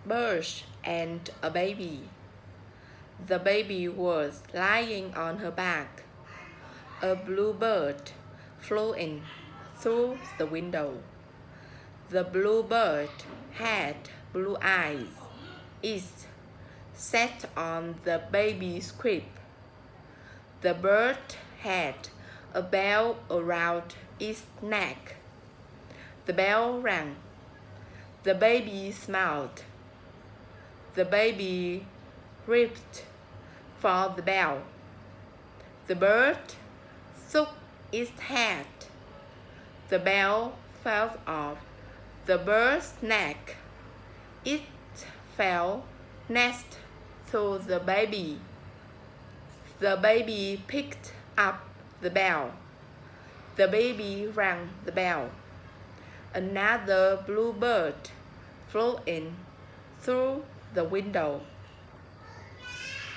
bird and a baby. The baby was lying on her back. A bluebird flew in through the window. The bluebird had blue eyes. It sat on the baby's crib. The bird had a bell around its neck. The bell rang. The baby smiled. The baby reached for the bell. The bird shook its head. The bell fell off the bird's neck. It fell next to the baby. The baby picked up the bell. The baby rang the bell. Another bluebird flew in through the window.